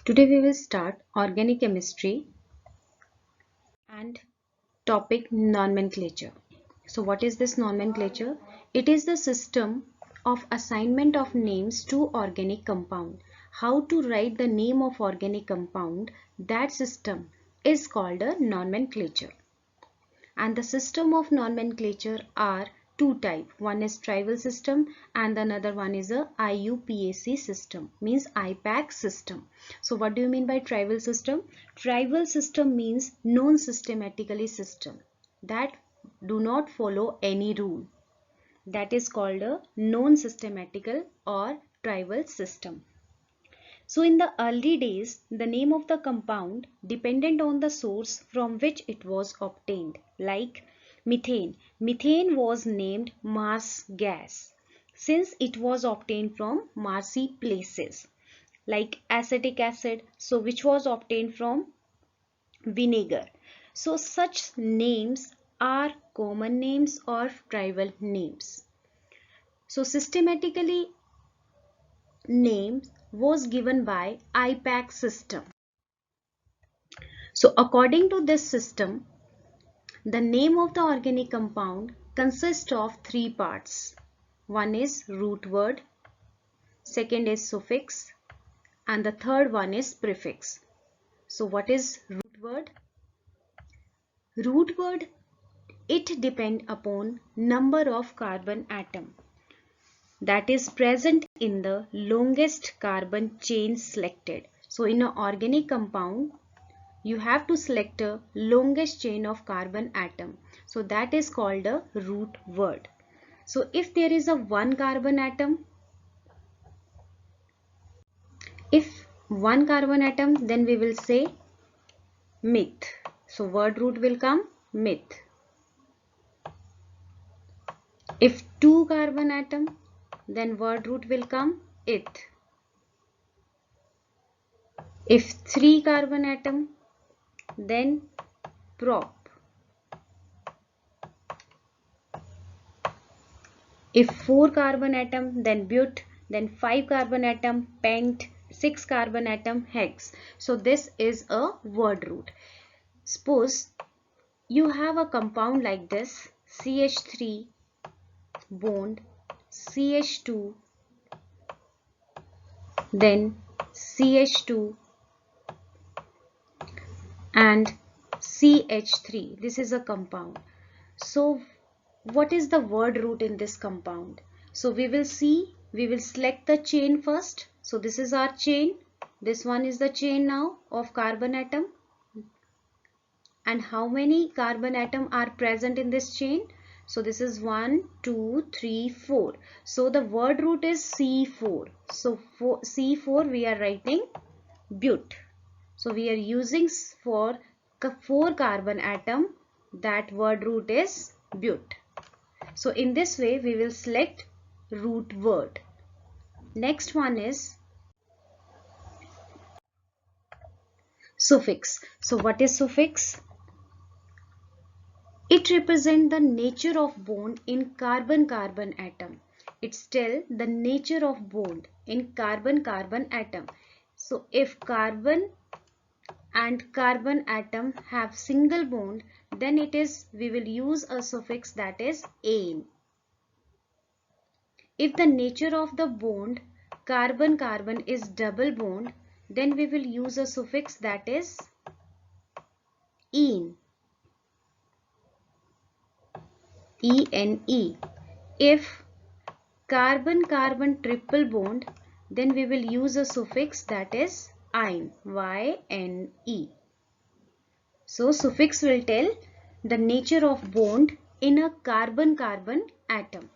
Today we will start organic chemistry and topic nomenclature. So what is this nomenclature? It is the system of assignment of names to organic compound. How to write the name of organic compound, that system is called a nomenclature. And the system of nomenclature are two type. One is tribal system and another one is a IUPAC system, means IPAC system. So what do you mean by tribal system? Tribal system means non-systematically system that do not follow any rule. That is called a non-systematical or tribal system. So in the early days, the name of the compound depended on the source from which it was obtained. Like methane. Methane was named Mars gas since it was obtained from marsy places. Like acetic acid, so which was obtained from vinegar. So such names are common names or tribal names. So systematically name was given by IPAC system. So according to this system, the name of the organic compound consists of three parts. One is root word, second is suffix, and the third one is prefix. So what is root word? Root word, it depends upon number of carbon atom that is present in the longest carbon chain selected. So in an organic compound, you have to select a longest chain of carbon atom. So that is called a root word. So if there is a one carbon atom, then we will say meth. So word root will come meth. If two carbon atom, then word root will come eth. If three carbon atom, then prop. If 4 carbon atom, then but, then 5 carbon atom, pent, 6 carbon atom, hex. So this is a word root. Suppose you have a compound like this, CH3 bond, CH2, then CH2 and CH3. This is a compound. So what is the word root in this compound? So we will select the chain first. So this is our chain. This one is the chain now of carbon atom. And how many carbon atom are present in this chain? So this is 1, 2, 3, 4. So the word root is C4. So for C4 we are writing but. So we are using for 4 carbon atom, that word root is but. So in this way we will select root word. Next one is suffix. So what is suffix? It represents the nature of bond in carbon-carbon atom. It's tell the nature of bond in carbon-carbon atom. So if carbon and carbon atom have single bond, then we will use a suffix that is ane. If the nature of the bond carbon-carbon is double bond, then we will use a suffix that is ene. E-N-E. If carbon-carbon triple bond, then we will use a suffix that is yne. Y-N-E. So suffix will tell the nature of bond in a carbon-carbon atom.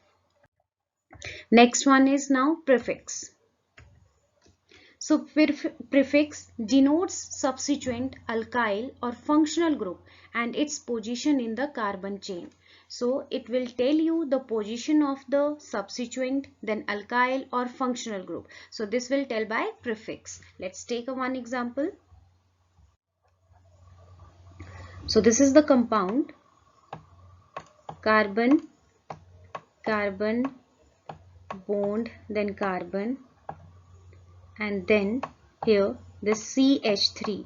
Next one is now prefix. So prefix denotes subsequent alkyl or functional group and its position in the carbon chain. So it will tell you the position of the subsequent, then alkyl or functional group. So this will tell by prefix. Let's take one example. So this is the compound carbon, carbon, bond, then carbon, and then here this CH3.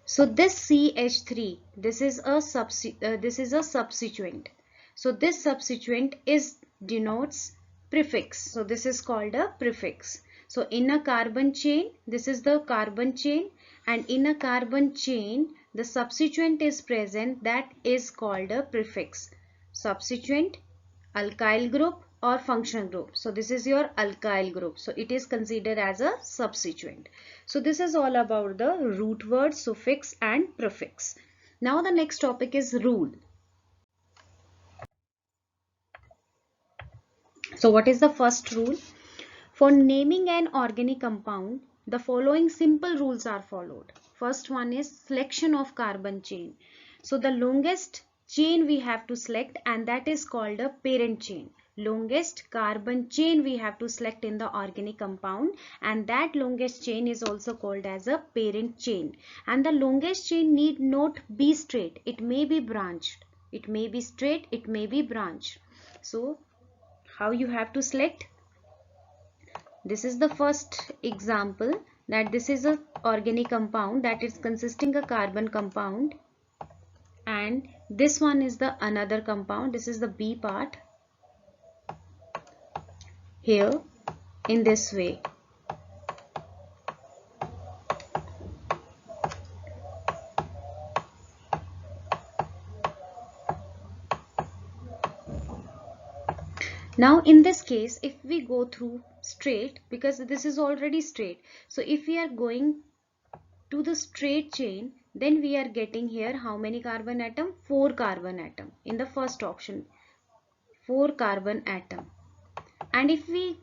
So this CH3, this is a substituent. So this substituent is denotes prefix. So this is called a prefix. So in a carbon chain, this is the carbon chain, and in a carbon chain, the substituent is present, that is called a prefix. Substituent, alkyl group or functional group. So this is your alkyl group. So it is considered as a substituent. So this is all about the root word, suffix and prefix. Now the next topic is rule. So what is the first rule? For naming an organic compound, the following simple rules are followed. First one is selection of carbon chain. So the longest chain we have to select, and that is called a parent chain. Longest carbon chain we have to select in the organic compound, and that longest chain is also called as a parent chain. And the longest chain need not be straight. It may be branched. It may be straight. It may be branched. So how you have to select? This is the first example, that this is a organic compound that is consisting a carbon compound, and this one is the another compound. This is the B part here in this way. Now in this case, if we go through straight, because this is already straight, so if we are going to the straight chain, then we are getting here how many carbon atom? 4 carbon atom in the first option, 4 carbon atom. And if we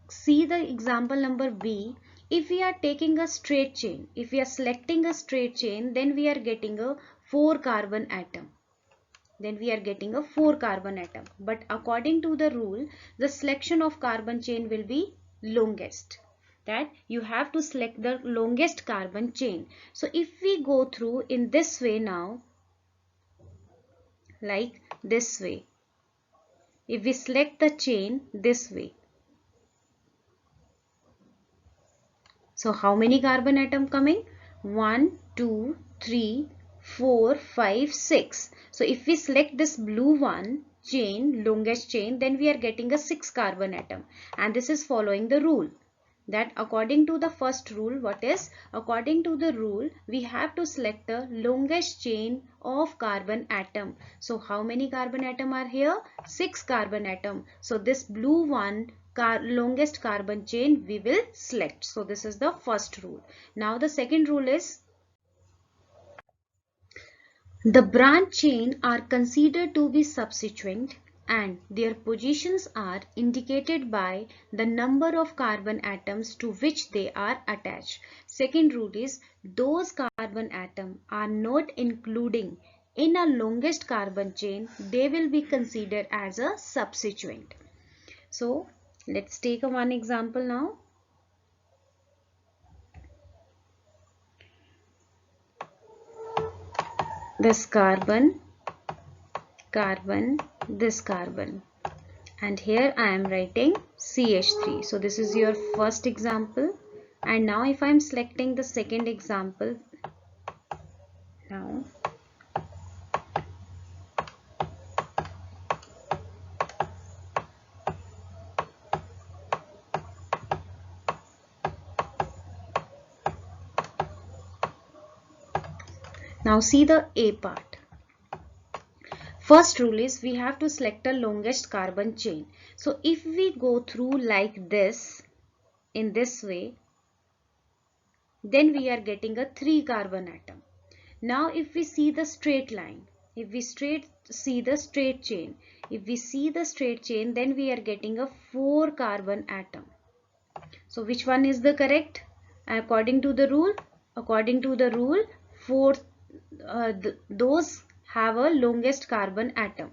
see the example number B, if we are taking a straight chain, if we are selecting a straight chain, then we are getting a 4 carbon atom. Then we are getting a 4 carbon atom. But according to the rule, the selection of carbon chain will be longest. That you have to select the longest carbon chain. So if we go through in this way now, like this way, if we select the chain this way, so how many carbon atom coming? 1, 2, 3, 4, 5, 6. So if we select this blue one chain, longest chain, then we are getting a 6 carbon atom. And this is following the rule. That according to the first rule, what is? According to the rule, we have to select the longest chain of carbon atom. So how many carbon atom are here? 6 carbon atom. So this blue one, longest carbon chain we will select. So this is the first rule. Now the second rule is, the branch chain are considered to be substituent and their positions are indicated by the number of carbon atoms to which they are attached. Second rule is, those carbon atoms are not including in a longest carbon chain, they will be considered as a substituent. So let's take one example now. This carbon, this carbon, and here I am writing CH3. So this is your first example, and now if I am selecting the second example, now see the A part. First rule is, we have to select the longest carbon chain. So if we go through like this, in this way, then we are getting a 3 carbon atom. Now if we see the straight line, if we see the straight chain, then we are getting a 4 carbon atom. So which one is the correct? According to the rule, those have a longest carbon atom.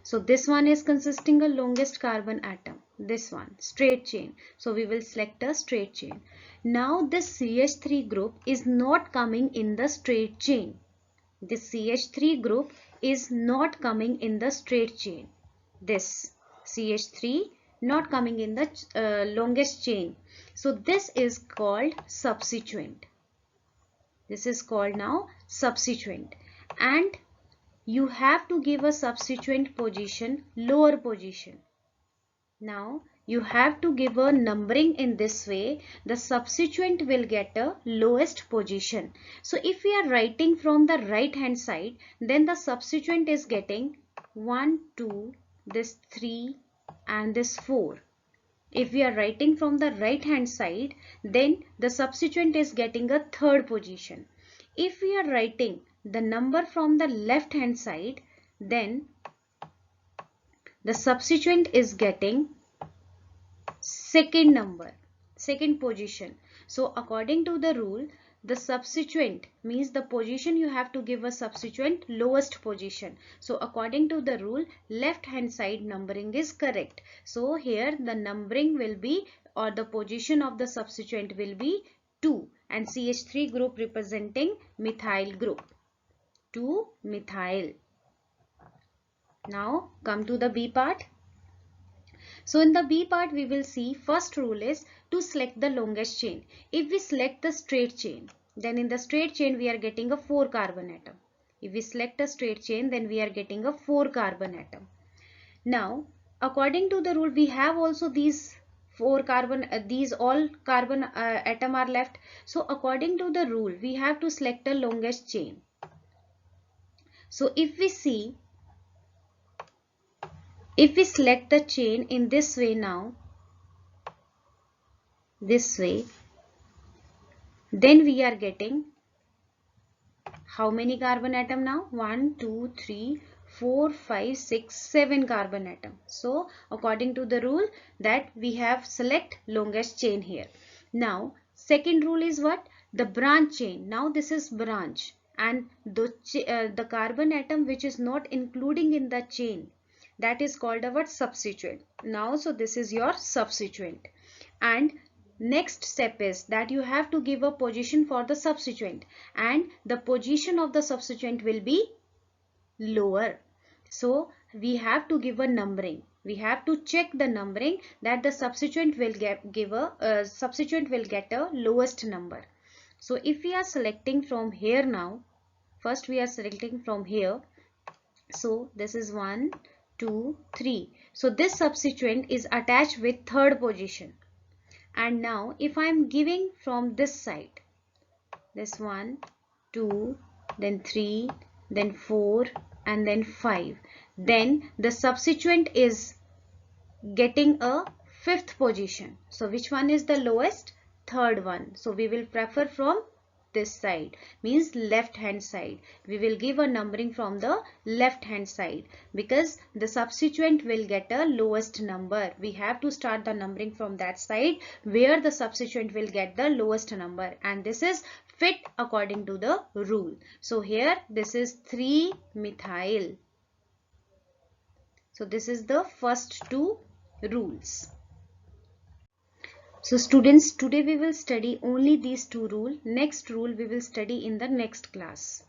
So this one is consisting of longest carbon atom. This one, straight chain. So we will select a straight chain. Now this CH3 group is not coming in the straight chain. This CH3 group is not coming in the straight chain. This CH3 not coming in the longest chain. So this is called substituent. This is called now substituent, and you have to give a substituent position, lower position. Now you have to give a numbering in this way. The substituent will get a lowest position. So if we are writing from the right hand side, then the substituent is getting 1, 2, this 3 and this 4. If we are writing from the right hand side, then the substituent is getting a third position. If we are writing the number from the left hand side, then the substituent is getting second position. So according to the rule, the substituent means the position you have to give a substituent lowest position. So according to the rule, left hand side numbering is correct. So here the numbering will be, or the position of the substituent will be 2, and CH3 group representing methyl group, 2 methyl. Now come to the B part. So in the B part, we will see first rule is to select the longest chain. If we select the straight chain, then in the straight chain we are getting a 4 carbon atom. If we select a straight chain, then we are getting a 4 carbon atom. Now according to the rule, we have also these 4 carbon, these all carbon atom are left. So according to the rule, we have to select a longest chain. So if we see, if we select the chain in this way now, this way, then we are getting how many carbon atom now? 1, 2, 3, 4, 5, 6, 7 carbon atom. So according to the rule that we have select longest chain here. Now second rule is what? The branch chain. Now this is branch, and the carbon atom which is not including in the chain, that is called our substituent. Now so this is your substituent, and next step is that you have to give a position for the substituent, and the position of the substituent will be lower. So we have to give a numbering. We have to check the numbering that the substituent will substituent will get a lowest number. So if we are selecting from here now, first we are selecting from here. So this is 1, 2, 3. So this substituent is attached with third position. And now if I am giving from this side, this 1, 2, then 3, then 4 and then 5, then the substituent is getting a fifth position. So which one is the lowest? Third one. So we will prefer from this side, means left hand side. We will give a numbering from the left hand side because the substituent will get a lowest number. We have to start the numbering from that side where the substituent will get the lowest number, and this is fit according to the rule. So here this is 3 methyl. So this is the first two rules. So students, today we will study only these two rules. Next rule we will study in the next class.